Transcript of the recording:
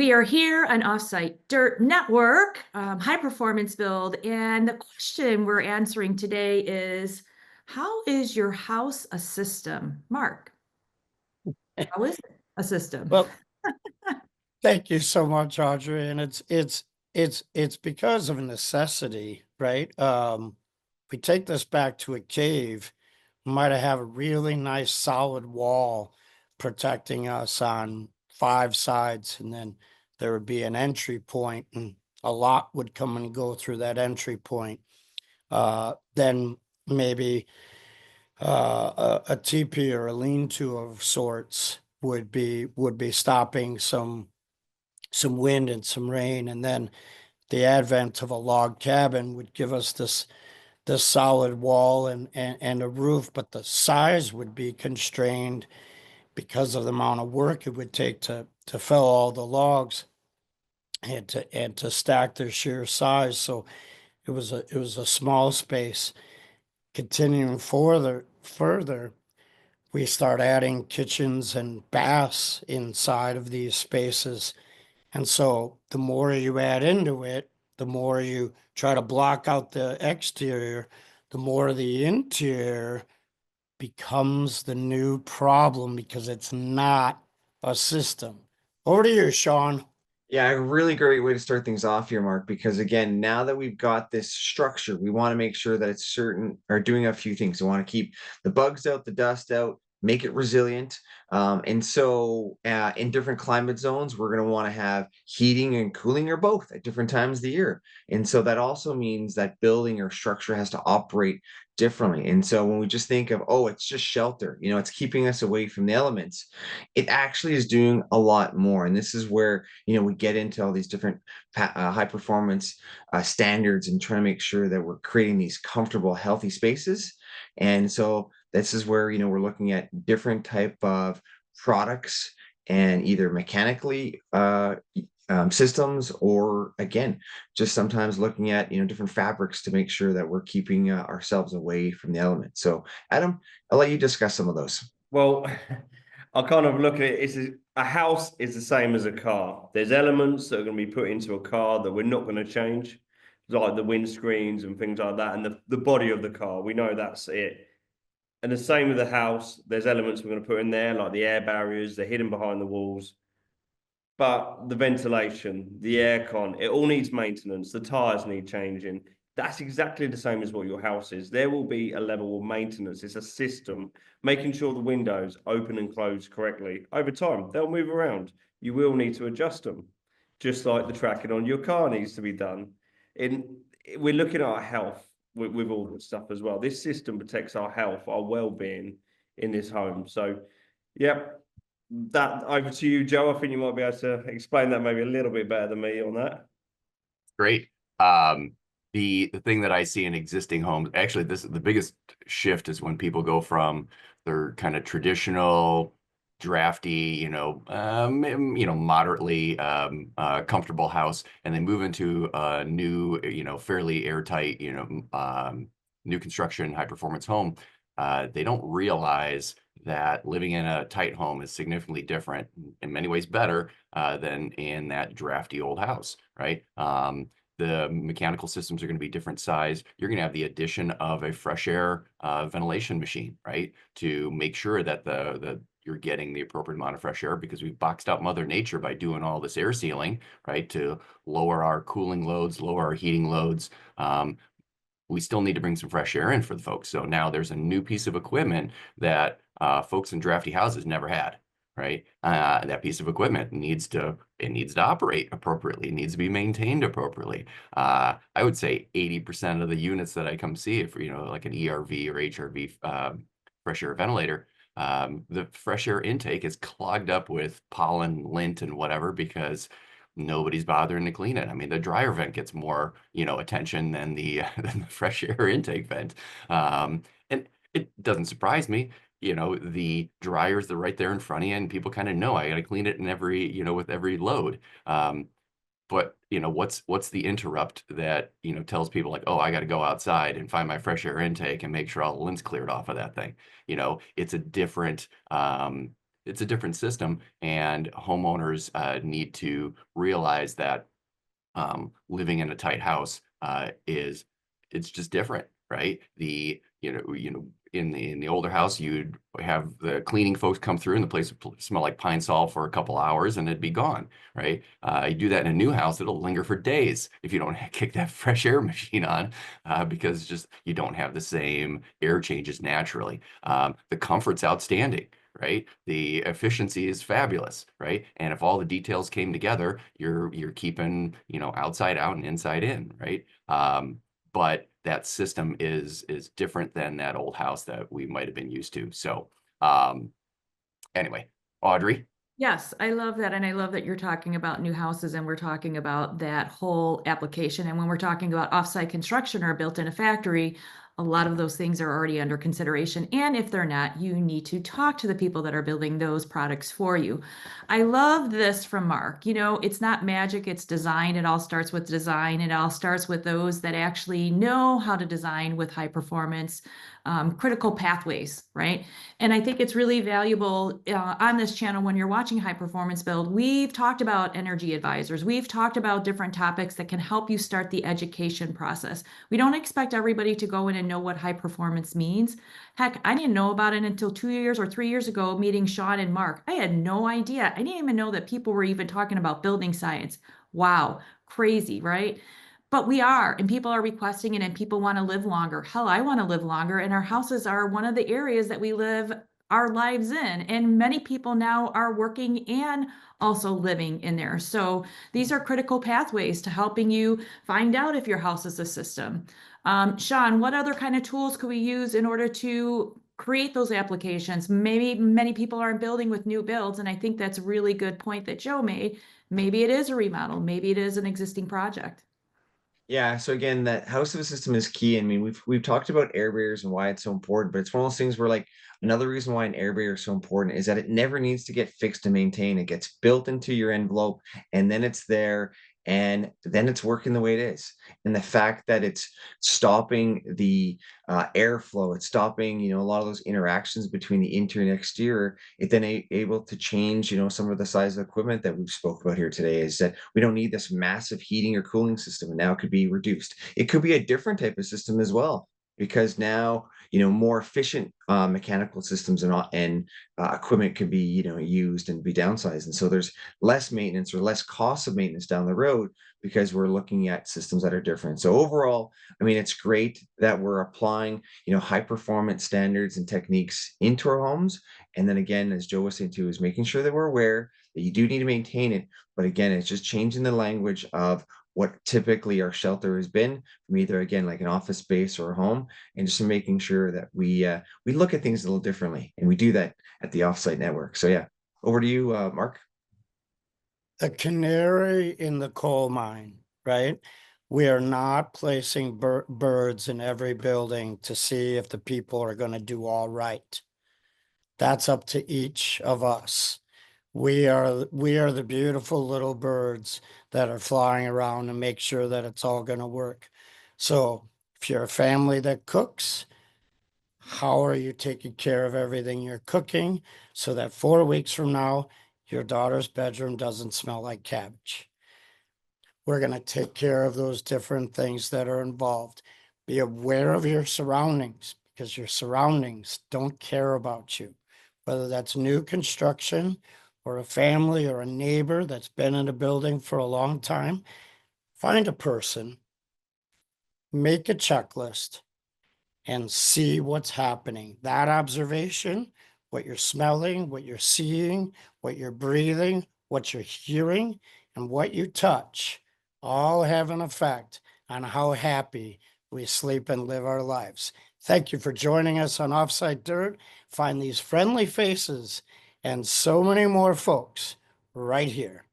We are here on Offsite Dirt Network, high performance build. And the question we're answering today is, how is your house a system? Mark, how is it a system? Well, thank you so much, Audrey. And it's because of necessity, right? We take this back to a cave, we might have a really nice solid wall protecting us on 5 sides, and then there would be an entry point, and a lot would come and go through that entry point. Then maybe a teepee or a lean-to of sorts would be stopping some wind and some rain, and then the advent of a log cabin would give us this solid wall and a roof, but the size would be constrained because of the amount of work it would take to fell all the logs and to stack their sheer size. So it was a small space. Continuing further, we start adding kitchens and baths inside of these spaces. And so the more you add into it, the more you try to block out the exterior, the more the interior becomes the new problem because it's not a system. Over to you, Sean. Yeah, a really great way to start things off here, Mark, because again, now that we've got this structure, we want to make sure that it's certain or doing a few things. We want to keep the bugs out, the dust out, make it resilient. And so in different climate zones, we're going to want to have heating and cooling or both at different times of the year. And so that also means that building or structure has to operate differently. And so when we just think of, oh, it's just shelter, it's keeping us away from the elements, it actually is doing a lot more. And this is where, we get into all these different high performance standards and trying to make sure that we're creating these comfortable, healthy spaces. And so this is where, we're looking at different type of products and either mechanically systems, or again, just sometimes looking at different fabrics to make sure that we're keeping ourselves away from the elements. So Adam, I'll let you discuss some of those. Well, I kind of look at it, a house is the same as a car. There's elements that are going to be put into a car that we're not going to change, like the windscreens and things like that, and the body of the car. We know that's it. And the same with the house. There's elements we're going to put in there, like the air barriers, they're hidden behind the walls. But the ventilation, the aircon, it all needs maintenance. The tires need changing. That's exactly the same as what your house is. There will be a level of maintenance. It's a system, making sure the windows open and close correctly. Over time, they'll move around. You will need to adjust them, just like the tracking on your car needs to be done. We're looking at our health with all this stuff as well. This system protects our health, our well-being in this home. So, yep. That over to you, Joe. I think you might be able to explain that maybe a little bit better than me on that. Great. The thing that I see in existing homes, actually, the biggest shift is when people go from their kind of traditional, drafty, moderately comfortable house, and they move into a new, fairly airtight, new construction, high performance home. They don't realize that living in a tight home is significantly different, in many ways better than in that drafty old house, right? The mechanical systems are going to be different size. You're going to have the addition of a fresh air ventilation machine, right? To make sure that you're getting the appropriate amount of fresh air, because we've boxed out Mother Nature by doing all this air sealing, right? To lower our cooling loads, lower our heating loads. We still need to bring some fresh air in for the folks. So now there's a new piece of equipment that folks in drafty houses never had, right? That piece of equipment needs to operate appropriately. It needs to be maintained appropriately. I would say 80% of the units that I come see, if like an ERV or HRV fresh air ventilator, the fresh air intake is clogged up with pollen, lint, and whatever, because nobody's bothering to clean it. I mean, the dryer vent gets more, attention than the fresh air intake vent. And it doesn't surprise me. The dryers are right there in front of you, and people kind of know I got to clean it in every, with every load. But what's the interrupt that tells people like, oh, I got to go outside and find my fresh air intake and make sure all the lint's cleared off of that thing. It's a different it's a different system, and homeowners need to realize that living in a tight house it's just different, right? In the older house, you'd have the cleaning folks come through and the place would smell like pine sol for a couple hours and it'd be gone, right? You do that in a new house, it'll linger for days if you don't kick that fresh air machine on, because just you don't have the same air changes naturally. The comfort's outstanding, right? The efficiency is fabulous, right? And if all the details came together, you're keeping, outside out and inside in, right? But that system is different than that old house that we might have been used to. So anyway, Audrey. Yes, I love that. And I love that you're talking about new houses and we're talking about that whole application. And when we're talking about offsite construction or built in a factory, a lot of those things are already under consideration. And if they're not, you need to talk to the people that are building those products for you. I love this from Mark. It's not magic, it's design. It all starts with design. It all starts with those that actually know how to design with high performance, critical pathways, right? And I think it's really valuable on this channel when you're watching High Performance Build. We've talked about energy advisors. We've talked about different topics that can help you start the education process. We don't expect everybody to go in and know what high performance means. Heck, I didn't know about it until 2 years or 3 years ago, meeting Sean and Mark. I had no idea. I didn't even know that people were even talking about building science. Wow, crazy, right? But we are, and people are requesting it, and people want to live longer. Hell, I want to live longer, and our houses are one of the areas that we live our lives in. And many people now are working and also living in there. So these are critical pathways to helping you find out if your house is a system. Sean, what other kind of tools could we use in order to create those applications? Maybe many people aren't building with new builds, and I think that's a really good point that Joe made. Maybe it is a remodel, maybe it is an existing project. Yeah, so again, that house of a system is key. I mean, we've talked about air barriers and why it's so important, but it's one of those things where like another reason why an air barrier is so important is that it never needs to get fixed and maintained. It gets built into your envelope and then it's there and then it's working the way it is. And the fact that it's stopping the airflow, it's stopping, a lot of those interactions between the interior and exterior, it then able to change, some of the size of equipment that we've spoke about here today is that we don't need this massive heating or cooling system, and now it could be reduced. It could be a different type of system as well, because now, more efficient mechanical systems and equipment could be, used and be downsized. And so there's less maintenance or less cost of maintenance down the road because we're looking at systems that are different. So overall, I mean, it's great that we're applying, high performance standards and techniques into our homes. And then again, as Joe was saying too, is making sure that we're aware that you do need to maintain it. But again, it's just changing the language of what typically our shelter has been from either, again, like an office space or a home, and just making sure that we look at things a little differently. And we do that at the Offsite Network. So yeah, over to you, Mark. The canary in the coal mine, right? We are not placing birds in every building to see if the people are going to do all right. That's up to each of us. We are the beautiful little birds that are flying around and make sure that it's all going to work. So if you're a family that cooks, how are you taking care of everything you're cooking so that 4 weeks from now, your daughter's bedroom doesn't smell like cabbage? We're going to take care of those different things that are involved. Be aware of your surroundings, because your surroundings don't care about you. Whether that's new construction or a family or a neighbor that's been in a building for a long time, find a person, make a checklist, and see what's happening. That observation, what you're smelling, what you're seeing, what you're breathing, what you're hearing, and what you touch, all have an effect on how happy we sleep and live our lives. Thank you for joining us on Offsite Dirt. Find these friendly faces and so many more folks right here.